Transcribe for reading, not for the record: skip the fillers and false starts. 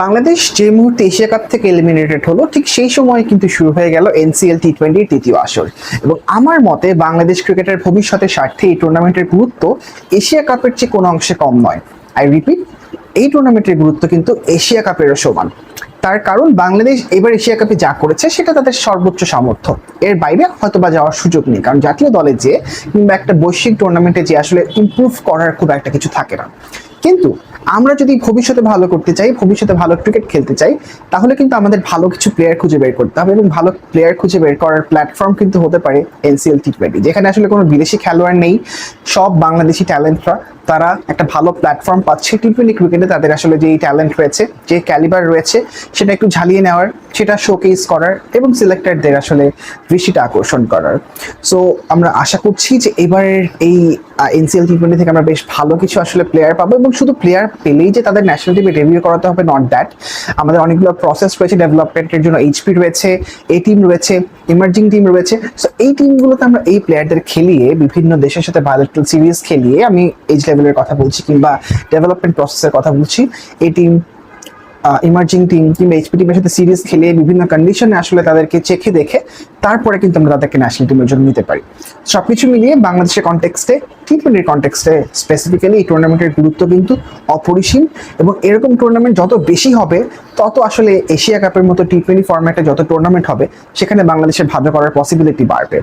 বাংলাদেশ যে মুহূর্তে Asia cup থেকে এলিমিনেটেড হলো ঠিক সেই সময় কিন্তু শুরু হয়ে গেল এনসিএল টি-20 তৃতীয় আসর। এবং আমার মতে বাংলাদেশ ক্রিকেটের ভবিষ্যতের স্বার্থে এই টুর্নামেন্টের গুরুত্ব এশিয়া কাপের চেয়ে কোনো অংশে কম নয়। আই রিপিট, এই টুর্নামেন্টের গুরুত্ব কিন্তু এশিয়া কাপেরও সমান। তার কারণ বাংলাদেশ এবার এশিয়া কাপে যা করেছে সেটা তাদের সর্বোচ্চ সামর্থ্য, এর বাইরে হয়তো বা যাওয়ার সুযোগ নেই, কারণ জাতীয় দলে যে কিংবা একটা বৈশ্বিক টুর্নামেন্টে যে আসলে ইমপ্রুভ করার খুব একটা কিছু থাকে না। কিন্তু আমরা যদি ভবিষ্যতে ভালো করতে চাই, ভবিষ্যতে ভালো ক্রিকেট খেলতে চাই, তাহলে কিন্তু আমাদের ভালো কিছু প্লেয়ার খুঁজে বের করতে হবে, এবং ভালো প্লেয়ার খুঁজে বের করার প্ল্যাটফর্ম কিন্তু হতে পারে এনসিএল টি-20, যেখানে আসলে কোনো বিদেশি খেলোয়াড় নেই, সব বাংলাদেশি ট্যালেন্টরা তারা একটা ভালো প্ল্যাটফর্ম পাচ্ছে টি-20 ক্রিকেটে। তাদের আসলে যে ট্যালেন্ট রয়েছে, যে ক্যালিবার রয়েছে, সেটা একটু ঝালিয়ে নেওয়ার, সেটা শোকেস করার এবং সিলেক্টরদের আসলে দৃষ্টিটা আকর্ষণ করার। সো আমরা আশা করছি যে এবারের এই এনসিএল টি-20 থেকে আমরা বেশ ভালো কিছু আসলে প্লেয়ার পাবো, এবং শুধু প্লেয়ার পেলেই যে তাদের ন্যাশনাল টিমে ডেবিউ করাতে হবে, নট দ্যাট। আমাদের অনেকগুলো প্রসেস রয়েছে ডেভেলপমেন্টের জন্য, এইচপি রয়েছে, এ টিম রয়েছে, ইমার্জিং টিম রয়েছে। সো এই টিমগুলোতে আমরা এই প্লেয়ারদের খেলিয়ে বিভিন্ন দেশের সাথে বায়োলেট্রাল সিরিজ খেলিয়ে, আমি এইচ লেভেলের কথা বলছি কিংবা ডেভেলপমেন্ট প্রসেসের কথা বলছি, এই টিম, ইমার্জিং টিম কিংবা এইচপি টিমের সাথে সিরিজ খেলিয়ে বিভিন্ন কন্ডিশনে আসলে তাদেরকে চেখে দেখে তারপরে কিন্তু আমরা তাদেরকে ন্যাশনাল টিমের জন্য নিতে পারি। সবকিছু মিলিয়ে বাংলাদেশের কনটেক্সটে, টি-20 কনটেক্সটে স্পেসিফিক্যালি এই টুর্নামেন্টের গুরুত্ব কিন্তু অপরিসীম, এবং এরকম টুর্নামেন্ট যত বেশি হবে তত আসলে এশিয়া কাপের মতো টি-20 ফরম্যাটে যত টুর্নামেন্ট হবে সেখানে বাংলাদেশের ভালো করার পসিবিলিটি বাড়বে।